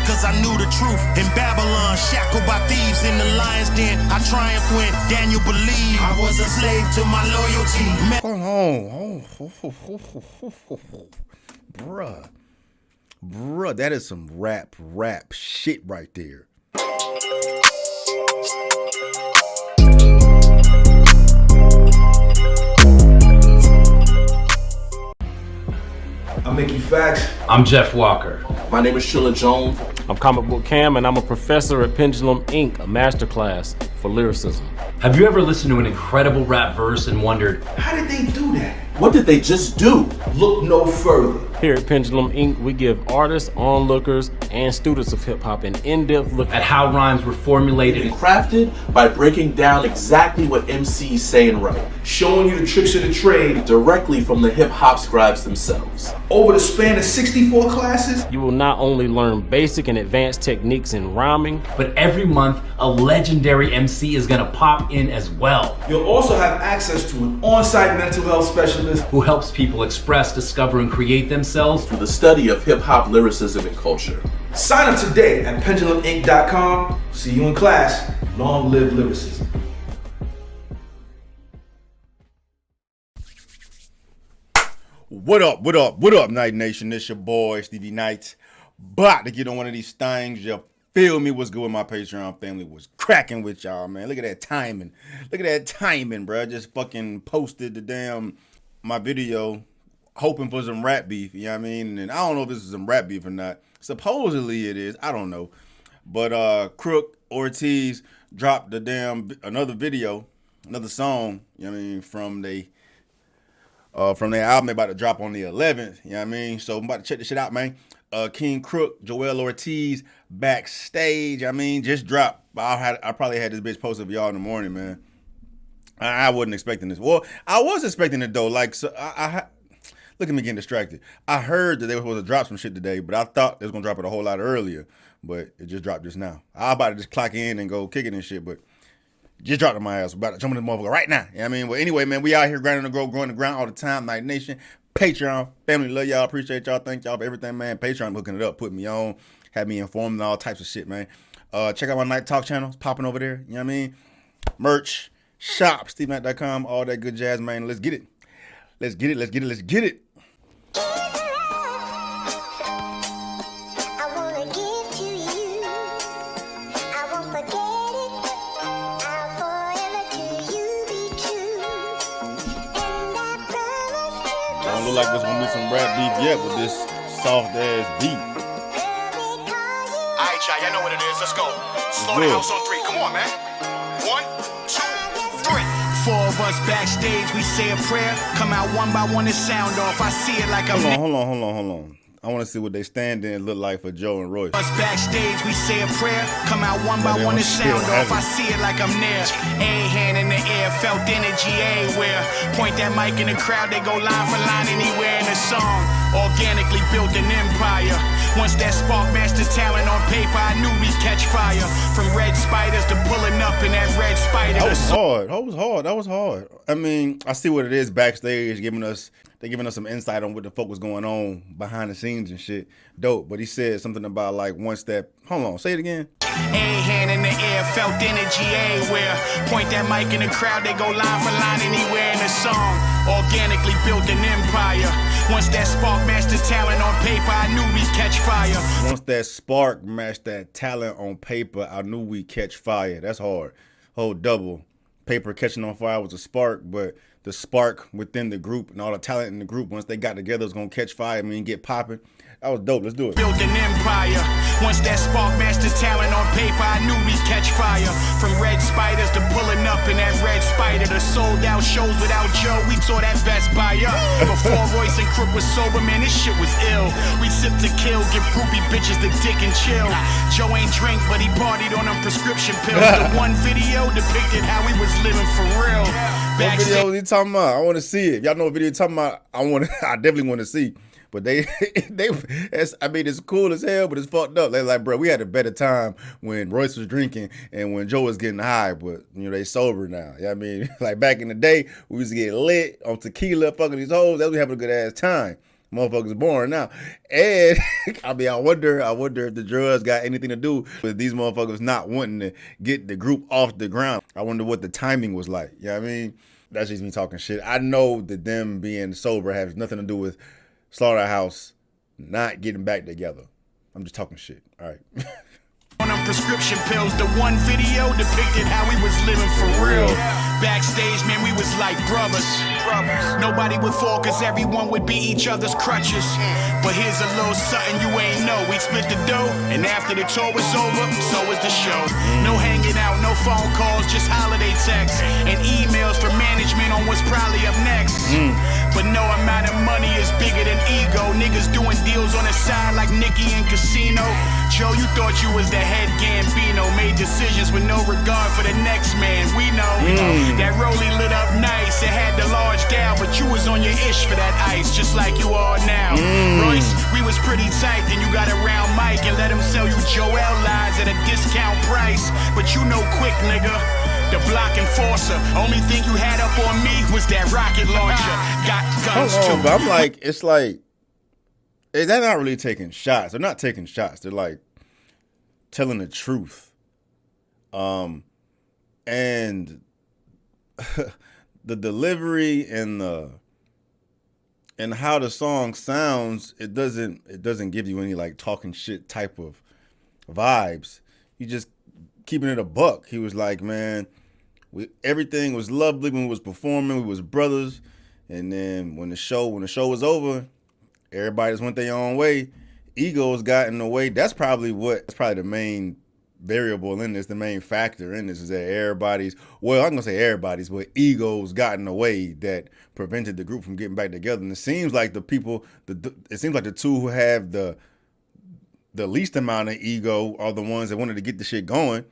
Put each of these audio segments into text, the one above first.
Cause I knew the truth. In Babylon, shackled by thieves in the lion's den, I triumphed when Daniel believed I was a slave to my loyalty. Bruh, that is some rap shit right there. I'm Mickey Fax. I'm Jeff Walker. My name is Trilla Jones. I'm Comic Book Cam, and I'm a professor at Pendulum Ink, a masterclass for lyricism. Have you ever listened to an incredible rap verse and wondered, How did they do that? What did they just do? Look no further. Here at Pendulum Ink, we give artists, onlookers, and students of hip-hop an in-depth look at how rhymes were formulated And crafted by breaking down exactly what MCs say and write, Showing you the tricks of the trade. directly from the hip-hop scribes themselves. Over the span of 64 classes, You will not only learn basic and advanced techniques in rhyming, but every month a legendary MC is gonna pop in as well, you'll also have access to an on-site mental health specialist. who helps people express, discover, and create themselves. For the study of hip-hop lyricism and culture. Sign up today at pendulumink.com. See you in class. Long live lyricism. What up, Night Nation? This your boy, Stevie Knight. About to get on one of these things. You feel me? What's good with my Patreon family? Was cracking with y'all, man. Look at that timing, bro. I just fucking posted my video hoping for some rap beef, you know what I mean? And I don't know if this is some rap beef or not. Supposedly it is. I don't know. But Crook, Ortiz dropped another video, another song, you know what I mean, from their album they about to drop on the 11th, you know what I mean? So I'm about to check this shit out, man. King Crook, Joel Ortiz, Backstage, I mean, just dropped. I probably had this bitch posted for y'all in the morning, man. I wasn't expecting this. Well, I was expecting it though. Like, so look at me getting distracted. I heard that they were supposed to drop some shit today, but I thought they was gonna drop it a whole lot earlier. But it just dropped just now. I was about to just clock in and go kick it and shit, but just dropped in my ass. About to jump in the motherfucker right now. You know what I mean? Well, anyway, man, we out here grinding the growing the ground all the time. Night Nation, Patreon, family, love y'all, appreciate y'all, thank y'all for everything, man. Patreon hooking it up, putting me on, had me informed and all types of shit, man. Check out my Night Talk channel, it's popping over there. You know what I mean? Merch, shop, stevenight.com, all that good jazz, man. Let's get it. Let's get it. Don't look like there's gonna be some rap beef yet with this soft ass beat. Alright, y'all know what it is. Let's go. Slow the house on 3. Come on, man. 1, 2, 3. 4 of us backstage, we say a prayer. Come out one by one and sound off. I see it like I'm. Hold on. I want to see what they stand in look like for Joe and Royce. Us backstage, we say a prayer. Come out one by one and sound off. I see it like I'm near. A hand in the air, felt energy everywhere. Point that mic in the crowd, they go line for line anywhere in the song. Organically built an empire. Once that spark master talent on paper, I knew we'd catch fire. From red spiders to pulling up in that red spider. That was hard. I mean, I see what it is backstage, they're giving us some insight on what the fuck was going on behind the scenes and shit. Dope. But he said something about like once that, hold on, say it again. A hand in the air, felt energy everywhere. Point that mic in the crowd, they go line for line anywhere in the song. Organically built an empire. Once that spark matched the talent on paper, I knew we'd catch fire. Once that spark matched that talent on paper, I knew we'd catch fire. That's hard. Whole double. Paper catching on fire was a spark, but the spark within the group and all the talent in the group, once they got together, was gonna catch fire. I mean, get popping. That was dope. Let's do it. Built an empire. Once that spark matched the talent on paper, I knew we'd catch fire. From red spiders to pulling up in that red spider. The sold out shows without Joe, we saw that Best Buy up. Before Royce and Crook was sober, man, this shit was ill. We sipped to kill, give groupie bitches the dick and chill. Joe ain't drink, but he partied on them prescription pills. The one video depicted how he was living for real. What video was he talking about? I want to see it. If y'all know what video he's talking about, I definitely want to see. But it's cool as hell, but it's fucked up. They're like, bro, we had a better time when Royce was drinking and when Joe was getting high, but they sober now. You know what I mean? Like back in the day, we used to get lit on tequila, fucking these hoes. That was having a good ass time. Motherfuckers born now. And I mean, I wonder if the drugs got anything to do with these motherfuckers not wanting to get the group off the ground. I wonder what the timing was like. You know what I mean? That's just me talking shit. I know that them being sober has nothing to do with Slaughterhouse not getting back together. I'm just talking shit. All right. On them prescription pills, the one video depicted how we was living for real. Backstage, man, we was like brothers. Nobody would fall cause everyone would be each other's crutches. But here's a little something you ain't know. We split the dough, and after the tour was over, so was the show. No hanging out, no phone calls, just holiday texts and emails from management on what's probably up next. But no amount of money is bigger than ego. Niggas doing deals on the side like Nicki and Casino. Joe, you thought you was the head Gambino. Made decisions with no regard for the next man. We know that Rollie lit up nice. It had the large down, but you was on your ish for that ice, just like you are now. Royce, we was pretty tight, then you got around Mike and let him sell you Joel lies at a discount price. But you know quick, nigga, the block enforcer. Only thing you had up on me was that rocket launcher. Got guns too. But I'm like, it's like, they're not really taking shots. They're not taking shots. They're like telling the truth. And the delivery and how the song sounds, it doesn't give you any like talking shit type of vibes. You just keeping it a buck. He was like, man, everything was lovely when we was performing. We was brothers. And then when the show was over, everybody just went their own way. Egos got in the way. That's probably the main variable in this, the main factor in this is that I'm gonna say everybody's, but egos got in the way that prevented the group from getting back together. And it seems like the two who have the least amount of ego are the ones that wanted to get the shit going.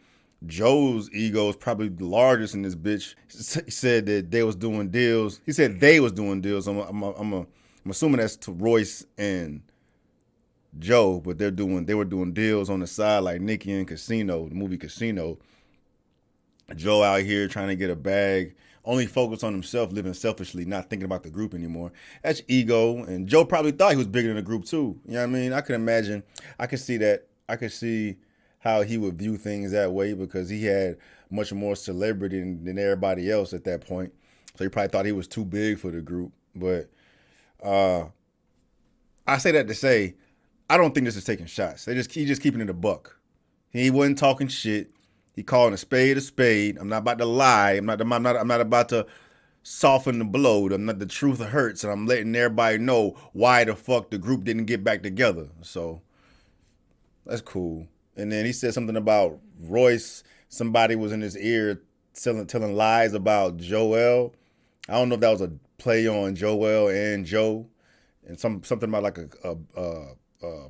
Joe's ego is probably the largest in this bitch. He said that they was doing deals. He said they was doing deals. I'm assuming that's to Royce and Joe, but they were doing deals on the side like Nicki and Casino, the movie Casino. Joe out here trying to get a bag, only focused on himself, living selfishly, not thinking about the group anymore. That's ego. And Joe probably thought he was bigger than the group too. You know what I mean? I could imagine. I could see that. I could see how he would view things that way because he had much more celebrity than everybody else at that point. So he probably thought he was too big for the group. But I say that to say, I don't think this is taking shots. He's just keeping it a buck. He wasn't talking shit. He calling a spade a spade. I'm not about to lie. I'm not about to soften the blow. The truth hurts, and I'm letting everybody know why the fuck the group didn't get back together. So that's cool. And then he said something about Royce. Somebody was in his ear telling lies about Joel. I don't know if that was a play on Joel and Joe, and something about like a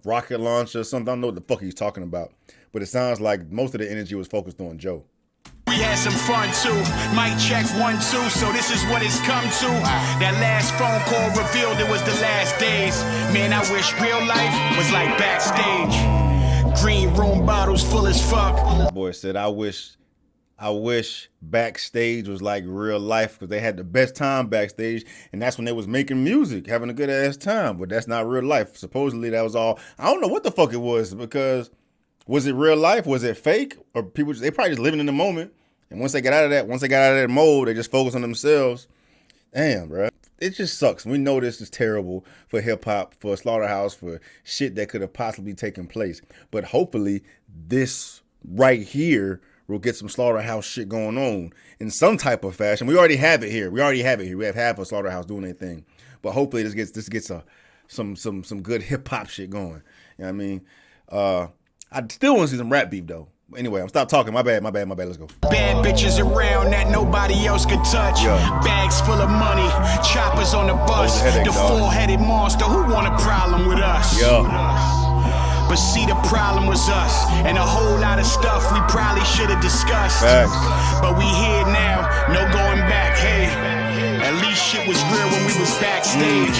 rocket launcher or something. I don't know what the fuck he's talking about, but it sounds like most of the energy was focused on Joe. We had some fun too. Mic check 1, 2. So this is what it's come to. That last phone call revealed it was the last days. Man, I wish real life was like Backstage. Green room bottles full as fuck. Boy said, I wish Backstage was like real life because they had the best time backstage, and that's when they was making music, having a good ass time. But that's not real life. Supposedly that was all. I don't know what the fuck it was, because was it real life? Was it fake? Or people, they probably just living in the moment. And once they got out of that mode, they just focus on themselves. Damn, bro. It just sucks. We know this is terrible for hip hop, for Slaughterhouse, for shit that could have possibly taken place. But hopefully this right here will get some Slaughterhouse shit going on in some type of fashion. We already have it here. We have half of Slaughterhouse doing their thing. But hopefully this gets some good hip hop shit going. You know what I mean? I still want to see some rap beef though. Anyway, I'm stop talking. My bad. Let's go. Bad bitches around that nobody else could touch. Yeah. Bags full of money, choppers on the bus. Headache, the dog. four-headed monster. Who want a problem with us? Yo. But see, the problem was us and a whole lot of stuff we probably should have discussed. Facts. But we here now, no going back. Hey. At least shit was real when we was backstage.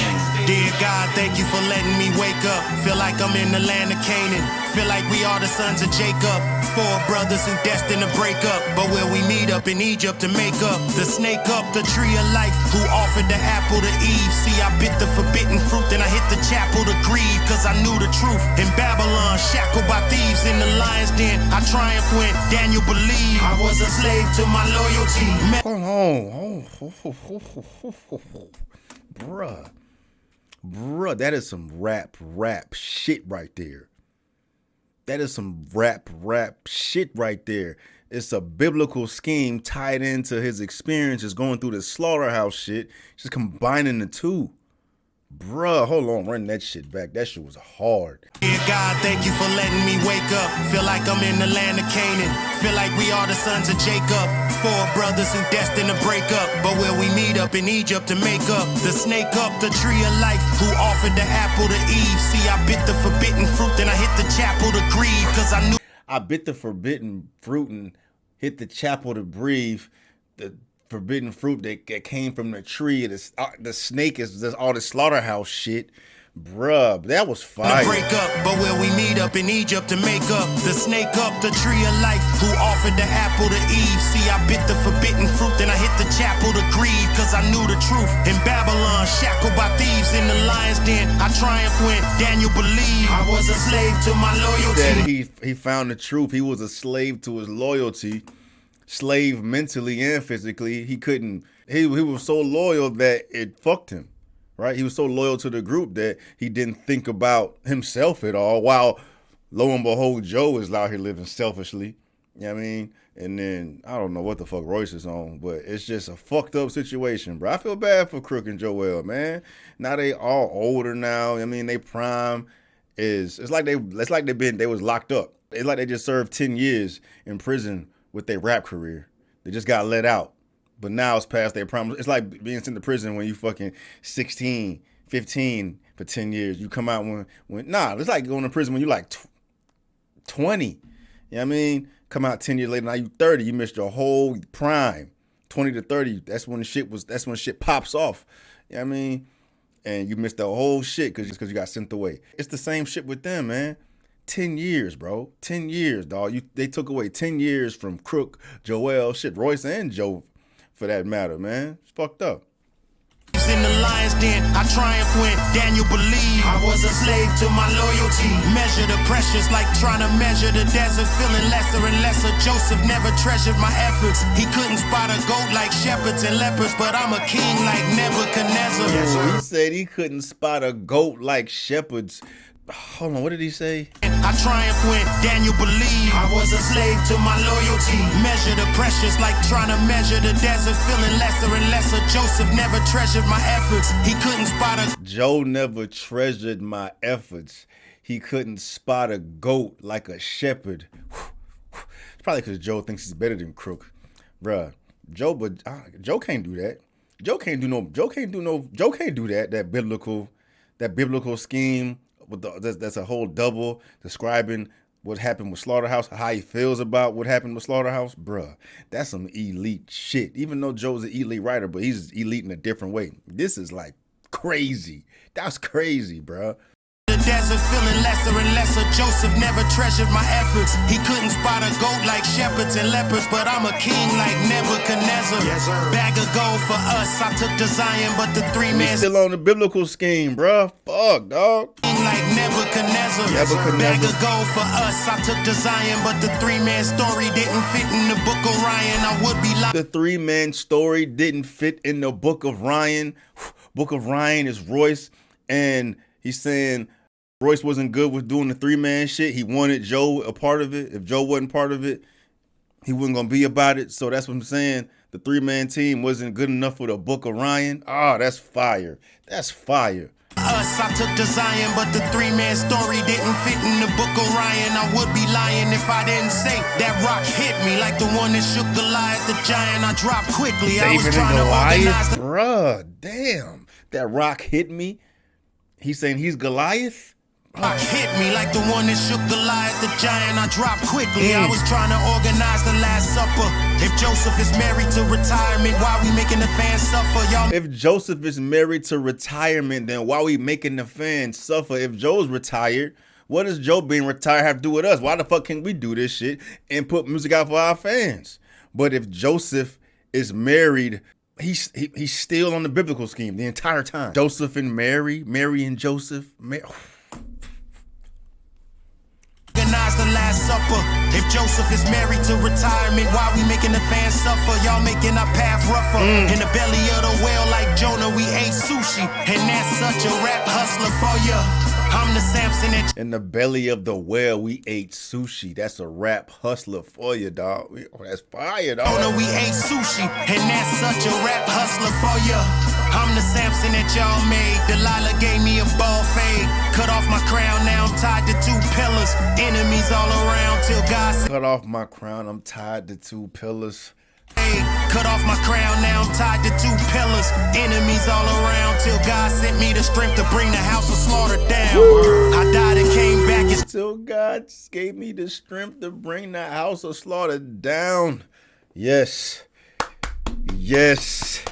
Dear God, thank you for letting me wake up. Feel like I'm in the land of Canaan. Feel like we are the sons of Jacob. Four brothers who destined to break up. But will we meet up in Egypt to make up? The snake up the tree of life, who offered the apple to Eve. See, I bit the forbidden fruit, then I hit the chapel to grieve. Cause I knew the truth. In Babylon, shackled by thieves in the lion's den, I triumphed when Daniel believed I was a slave to my loyalty. Hold on. Bruh, that is some rap shit right there. That is some rap shit right there. It's a biblical scheme tied into his experiences going through the slaughterhouse shit, just combining the two. Bruh, hold on, run that shit back. That shit was hard. Dear God, thank you for letting me wake up. Feel like I'm in the land of Canaan. Feel like we are the sons of Jacob. Four brothers who destined to break up. But will we meet up in Egypt to make up? The snake up the tree of life, who offered the apple to Eve. See, I bit the forbidden fruit, then I hit the chapel to grieve. Cause I knew I bit the forbidden fruit and hit the chapel to breathe. The forbidden fruit that came from the tree. The snake is all the slaughterhouse shit. Bruh, that was fire. Break up, but will we meet up in Egypt to make up? The snake up the tree of life, who offered the apple to Eve. See, I bit the forbidden fruit, then I hit the chapel to grieve. Cause I knew the truth. In Babylon, shackled by thieves in the lion's den, I triumphed when Daniel believed I was a slave to my loyalty. That he found the truth. He was a slave to his loyalty. Slave mentally and physically. He was so loyal that it fucked him, right? He was so loyal to the group that he didn't think about himself at all, while lo and behold, Joe is out here living selfishly. You know what I mean? And then, I don't know what the fuck Royce is on, but it's just a fucked up situation, bro. I feel bad for Crook and Joel, man. Now they all older now. I mean, they prime it's like they was locked up. It's like they just served 10 years in prison with their rap career. They just got let out. But now it's past their prime. It's like being sent to prison when you fucking 16, 15 for 10 years. You come out it's like going to prison when you like 20. You know what I mean? Come out 10 years later, now you 30. You missed your whole prime. 20 to 30, that's when shit pops off. You know what I mean? And you missed the whole shit because you got sent away. It's the same shit with them, man. 10 years, bro. 10 years, dog. They took away 10 years from Crook, Joel, shit, Royce and Joe, for that matter, man. It's fucked up. In the lion's den, I triumphed when Daniel believed I was a slave to my loyalty. Measure the pressures like trying to measure the desert, feeling lesser and lesser. Joseph never treasured my efforts. He couldn't spot a goat like shepherds and leopards, but I'm a king like Nebuchadnezzar. He said he couldn't spot a goat like shepherds. Hold on, what did he say? I triumphed when Daniel believed I was a slave to my loyalty. Measure the pressures like trying to measure the desert, feeling lesser and lesser. Joseph never treasured my efforts. He couldn't spot a Joe never treasured my efforts. He couldn't spot a goat like a shepherd. It's probably because Joe thinks he's better than Crook. Bruh, Joe can't do that. Joe can't do that. That biblical scheme. That's a whole double describing what happened with Slaughterhouse, how he feels about what happened with Slaughterhouse. Bruh, that's some elite shit. Even though Joe's an elite writer, but he's elite in a different way. This is like crazy. That's crazy, bruh. The desert, feeling lesser and lesser. Joseph never treasured my efforts. He couldn't spot a goat like shepherds and leopards, but I'm a king like Nebuchadnezzar. Yes, bag of gold for us. I took to Zion, but the three men still on the biblical scheme, bruh. Fuck, dog. King like Nebuchadnezzar. Bag of gold for us. I took to Zion, but the three-man story didn't fit in the book of Ryan. I would be lying. The three-man story didn't fit in the book of Ryan. Book of Ryan is Royce, and he's saying Royce wasn't good with doing the three-man shit. He wanted Joe a part of it. If Joe wasn't part of it, he wasn't going to be about it. So that's what I'm saying. The three-man team wasn't good enough for the Book of Ryan. Ah, that's fire. That's fire. I took to Zion, but the three-man story didn't fit in the book of Ryan. I would be lying if I didn't say that rock hit me like the one that shook Goliath the giant. I dropped quickly. I was trying to organize. Bruh, damn. That rock hit me. He's saying he's Goliath? Rock hit me like the one that shook Goliath the giant. I dropped quickly. I was trying to organize the Last Supper. If Joseph is married to retirement, why we making the fans suffer? Y'all. If Joseph is married to retirement, then why we making the fans suffer? If Joe's retired, what does Joe being retired have to do with us? Why the fuck can we do this shit and put music out for our fans? But if Joseph is married, he's still on the biblical scheme the entire time. Joseph and Mary, Mary and Joseph. Organize the Last Supper. If Joseph is married to retirement, why we making the fans suffer? Y'all making our path rougher. In the belly of the whale like Jonah, we ate sushi. And that's such a rap hustler for ya. I'm the Samson that In the belly of the whale, we ate sushi. That's a rap hustler for you, dog. That's fire, dog. Jonah, we ate sushi. And that's such a rap hustler for ya. I'm the Samson that y'all made. Delilah gave me a ball fade. Cut off my crown, now I'm tied to 2 pillars. Enemies all around till God said. Cut off my crown, I'm tied to 2 pillars. Hey, cut off my crown, now I'm tied to 2 pillars. Enemies all around till God sent me the strength to bring the house of slaughter down. I died and came back. Till God gave me the strength to bring the house of slaughter down. Yes. Yes.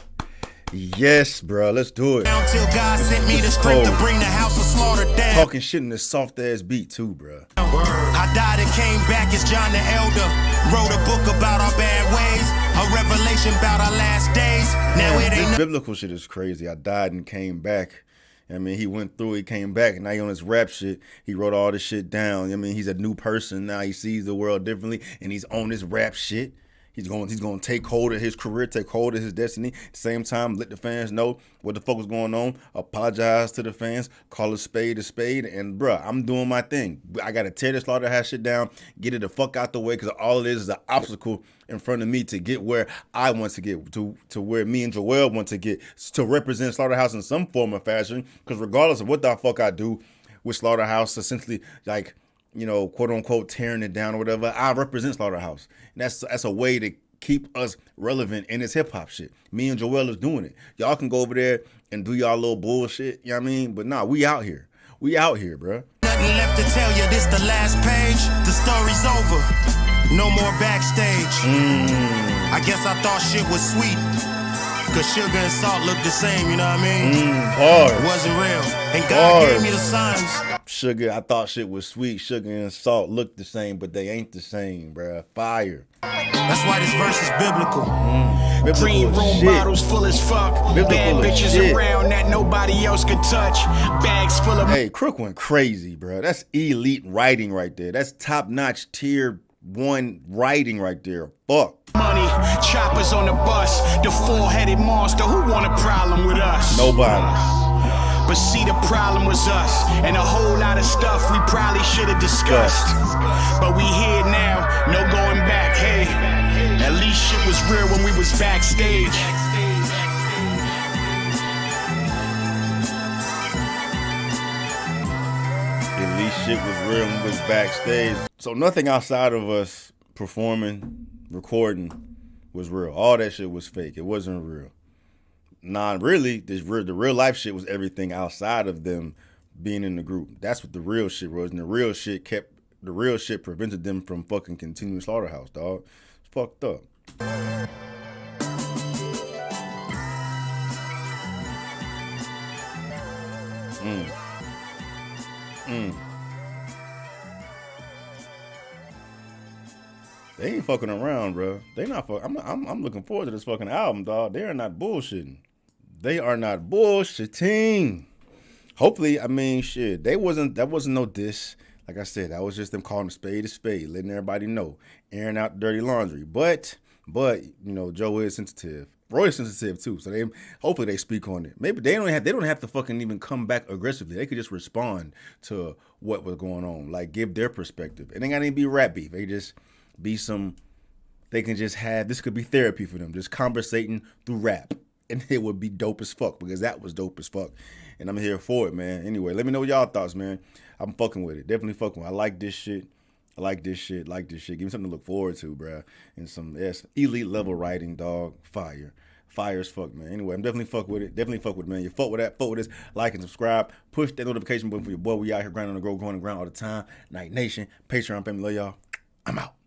Yes, bro. Let's do it. Until God sent me the strength to bring the house of slaughter down. Talking shit in this soft ass beat too, bro. I died and came back as John the Elder. Wrote a book about our bad ways. A revelation about our last days. Now it ain't This biblical shit is crazy. I died and came back. I mean, he went through, he came back, and now he on his rap shit. He wrote all this shit down. I mean, he's a new person now. He sees the world differently, and he's on his rap shit. He's going to take hold of his career, take hold of his destiny. At the same time, let the fans know what the fuck was going on. Apologize to the fans. Call a spade, and bruh, I'm doing my thing. I got to tear this slaughterhouse shit down, get it the fuck out the way, because all it is an obstacle in front of me to get where I want to get, to where me and Joel want to get, to represent Slaughterhouse in some form or fashion. Because regardless of what the fuck I do with Slaughterhouse, essentially, like, you know, quote unquote, tearing it down or whatever, I represent Slaughterhouse. And that's a way to keep us relevant in this hip hop shit. Me and Joel is doing it. Y'all can go over there and do y'all little bullshit, you know what I mean? But nah, we out here. We out here, bruh. nothing left to tell you. This the last page. The story's over. No more Backstage. I guess I thought shit was sweet. Cause sugar and salt look the same, you know what I mean? It wasn't real. And God gave me the signs. Sugar, I thought shit was sweet. Sugar and salt look the same, but they ain't the same, bruh. Fire. That's why this verse is biblical. Green Biblical room shit. bottles full as fuck. Biblical Bad bitches shit. around that nobody else could touch. Bags full of Hey, Crook went crazy, bruh. That's elite writing right there. That's top-notch tier 1 writing right there. Fuck. money. Choppers on the bus. The 4-headed monster. Who want a problem with us? Nobody. But see, the problem was us. And a whole lot of stuff we probably should have discussed. But we here now. No going back. Hey, at least shit was real when we was backstage. At least shit was real and was backstage. So nothing outside of us performing, recording was real. All that shit was fake. It wasn't real. Nah, really, the real life shit was everything outside of them being in the group. That's what the real shit was. And the real shit prevented them from fucking continuing Slaughterhouse, dog. It's fucked up. They ain't fucking around, bro. They not fuck. I'm looking forward to this fucking album, dog. They are not bullshitting. They are not bullshitting. Hopefully, I mean, shit. That wasn't no diss. Like I said, that was just them calling a spade, letting everybody know, airing out dirty laundry. But you know, Joe is sensitive. Roy is sensitive too. So hopefully they speak on it. Maybe they don't have to fucking even come back aggressively. They could just respond to what was going on, like give their perspective. It ain't gotta even be rap beef. They just be they can just have, this could be therapy for them, just conversating through rap. And it would be dope as fuck, because that was dope as fuck. And I'm here for it, man. Anyway, let me know y'all thoughts, man. I'm fucking with it. Definitely fucking with it. I like this shit. Give me something to look forward to, bruh. And some elite level writing, dog. Fire. fire as fuck, man. Anyway, I'm definitely fuck with it. Definitely fuck with it, man. You fuck with that, fuck with this. Like and subscribe. Push that notification button for your boy. We out here grinding on the ground all the time. Night Nation, Patreon family, love y'all. I'm out.